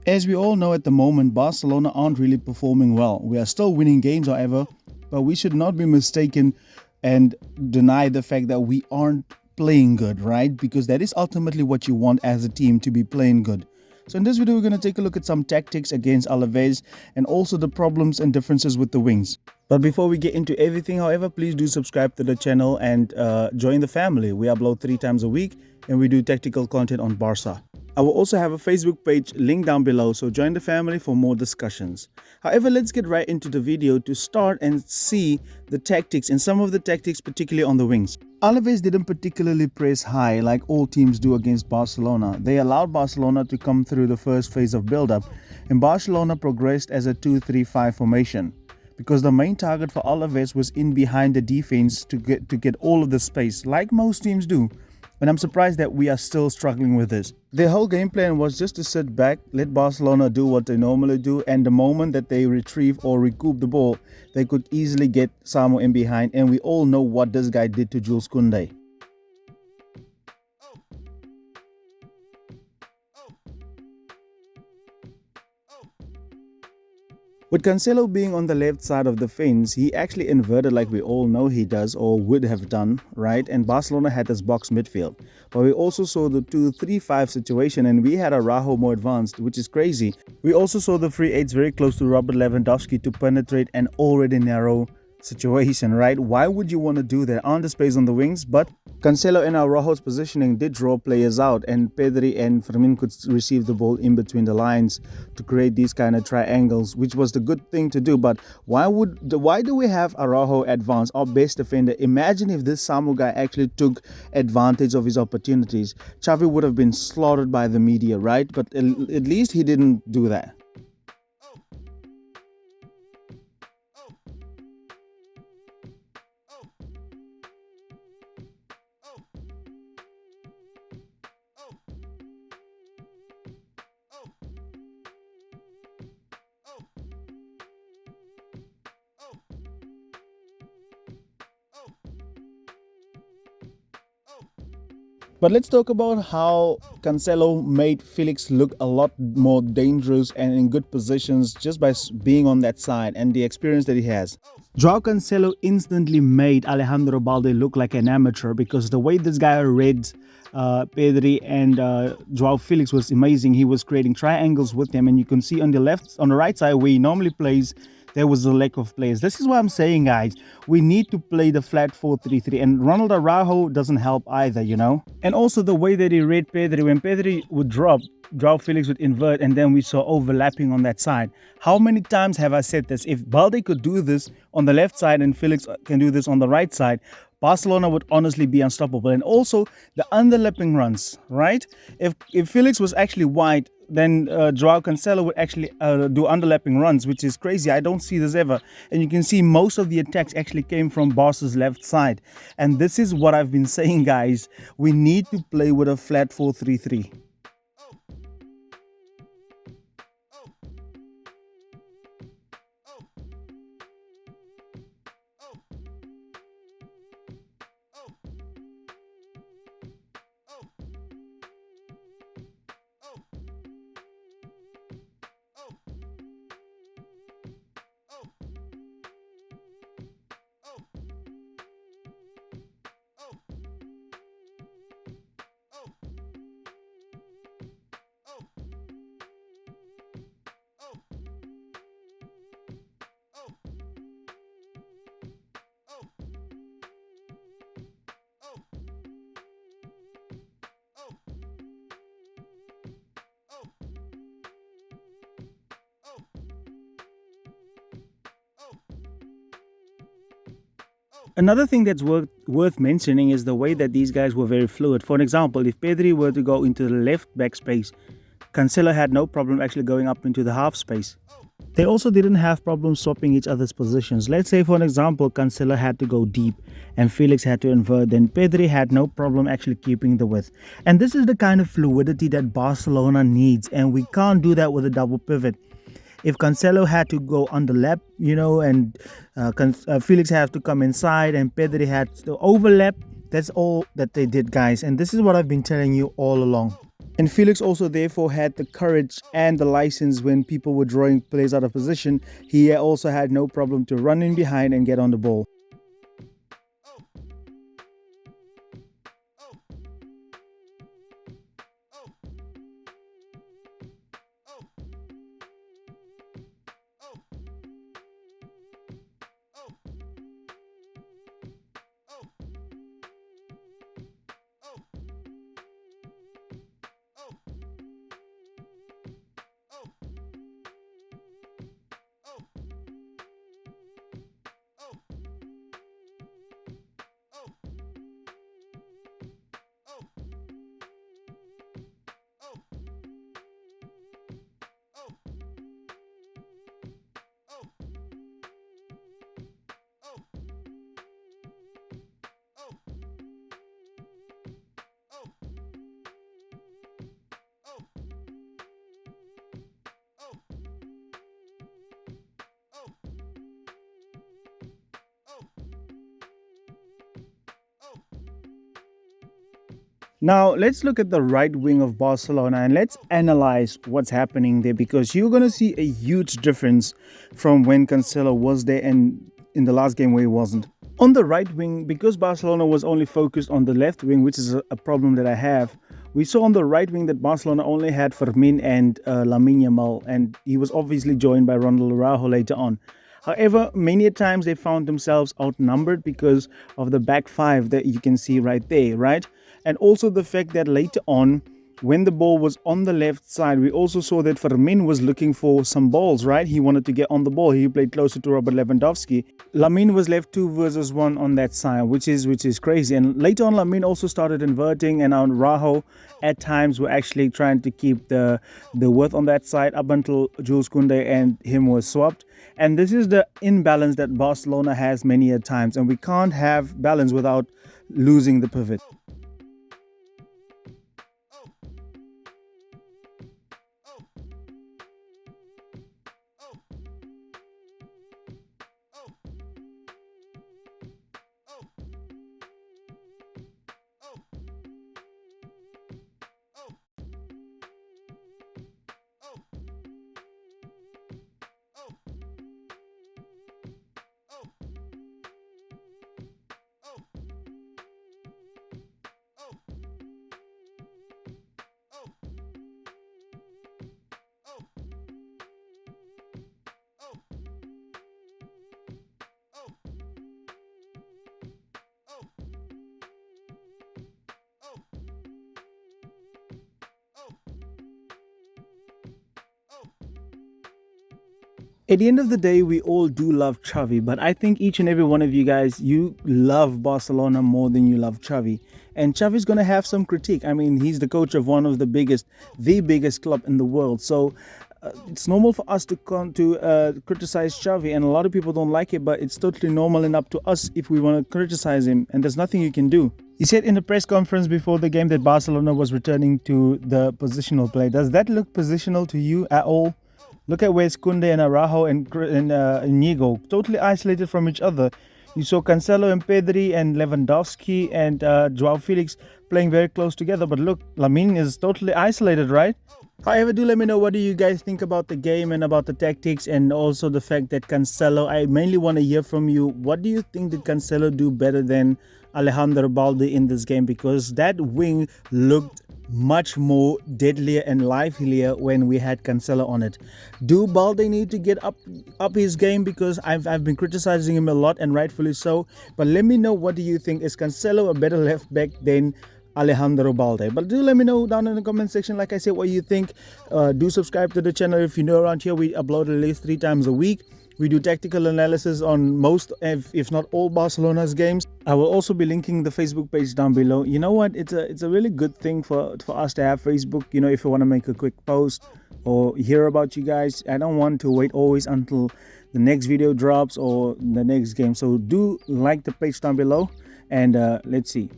As we all know at the moment, Barcelona aren't really performing well. We are still winning games, however, but we should not be mistaken and deny the fact that we aren't playing good, right? Because that is ultimately what you want as a team, to be playing good. So in this video, we're going to take a look at some tactics against Alaves and also the problems and differences with the wings. But before we get into everything, however, please do subscribe to the channel and join the family. We upload 3 times a week and we do tactical content on Barca. I will also have a Facebook page linked down below, so join the family for more discussions. However, let's get right into the video to start and see the tactics and some of the tactics, particularly on the wings. Alaves didn't particularly press high like all teams do against Barcelona. They allowed Barcelona to come through the first phase of build-up, and Barcelona progressed as a 2-3-5 formation. Because the main target for Alaves was in behind the defense to get all of the space, like most teams do. And I'm surprised that we are still struggling with this. Their whole game plan was just to sit back, let Barcelona do what they normally do, and the moment that they retrieve or recoup the ball, they could easily get Samo in behind, and we all know what this guy did to Jules Koundé. With Cancelo being on the left side of the fence, he actually inverted like we all know he does or would have done, right? And Barcelona had this box midfield. But we also saw the 2-3-5 situation and we had Araujo more advanced, which is crazy. We also saw the free eights very close to Robert Lewandowski to penetrate an already narrow situation, right? Why would you want to do that? On the space on the wings, but Cancelo and Araujo's positioning did draw players out, and Pedri and Fermin could receive the ball in between the lines to create these kind of triangles, which was the good thing to do. But why do we have Araujo advance, our best defender? Imagine if this Samu guy actually took advantage of his opportunities. Xavi would have been slaughtered by the media, right? But at least he didn't do that. But let's talk about how Cancelo made Felix look a lot more dangerous and in good positions just by being on that side and the experience that he has. Joao Cancelo instantly made Alejandro Balde look like an amateur because the way this guy read Pedri and Joao Felix was amazing. He was creating triangles with them, and you can see on the right side where he normally plays, there was a lack of players. This is what I'm saying, guys. We need to play the flat 4-3-3, and Ronald Araujo doesn't help either, you know. And also the way that he read Pedri, when Pedri would drop, Joao Felix would invert, and then we saw overlapping on that side. How many times have I said this? If Balde could do this on the left side and Felix can do this on the right side, Barcelona would honestly be unstoppable. And also the underlapping runs, right? If Felix was actually wide, then Joao Cancelo would actually do underlapping runs, which is crazy. I don't see this ever. And you can see most of the attacks actually came from Barca's left side. And this is what I've been saying, guys. We need to play with a flat 4-3-3. Another thing that's worth mentioning is the way that these guys were very fluid. For example, if Pedri were to go into the left back space, Cancelo had no problem actually going up into the half space. They also didn't have problems swapping each other's positions. Let's say, for an example, Cancelo had to go deep and Felix had to invert, then Pedri had no problem actually keeping the width. And this is the kind of fluidity that Barcelona needs, and we can't do that with a double pivot. If Cancelo had to go underlap, and Felix had to come inside and Pedri had to overlap, that's all that they did, guys. And this is what I've been telling you all along. And Felix also therefore had the courage and the license when people were drawing players out of position. He also had no problem to run in behind and get on the ball. Now, let's look at the right wing of Barcelona and let's analyze what's happening there, because you're going to see a huge difference from when Cancelo was there and in the last game where he wasn't. On the right wing, because Barcelona was only focused on the left wing, which is a problem that I have, we saw on the right wing that Barcelona only had Fermin and Lamine Yamal, and he was obviously joined by Ronald Araujo later on. However, many times they found themselves outnumbered because of the back five that you can see right there, right? And also the fact that later on, when the ball was on the left side, we also saw that Fermin was looking for some balls, right? He wanted to get on the ball. He played closer to Robert Lewandowski. Lamine was left 2 versus 1 on that side, which is crazy. And later on, Lamine also started inverting, and Araujo at times were actually trying to keep the width on that side up until Jules Koundé and him was swapped. And this is the imbalance that Barcelona has many a times, and we can't have balance without losing the pivot. At the end of the day, we all do love Xavi, but I think each and every one of you guys, you love Barcelona more than you love Xavi. And Xavi's going to have some critique. I mean, he's the coach of one of the biggest club in the world. So it's normal for us to criticize Xavi, and a lot of people don't like it, but it's totally normal and up to us if we want to criticize him, and there's nothing you can do. He said in the press conference before the game that Barcelona was returning to the positional play. Does that look positional to you at all? Look at where's Koundé and Araujo and Inigo, totally isolated from each other. You saw Cancelo and Pedri and Lewandowski and Joao Felix playing very close together. But look, Lamine is totally isolated, right? However, do let me know what do you guys think about the game and about the tactics, and also the fact that Cancelo, I mainly want to hear from you. What do you think did Cancelo do better than Alejandro Balde in this game? Because that wing looked much more deadlier and livelier when we had Cancelo on it. Do Balde need to get up his game? Because I've been criticizing him a lot, and rightfully so. But let me know, what do you think? Is Cancelo a better left back than Alejandro Balde? But do let me know down in the comment section, like I said, what you think. Do subscribe to the channel. If you're new around here, we upload at least 3 times a week. We do tactical analysis on most, if not all, Barcelona's games. I will also be linking the Facebook page down below. You know what? It's a really good thing for us to have Facebook. You know, if you want to make a quick post or hear about you guys, I don't want to wait always until the next video drops or the next game. So do like the page down below, and let's see.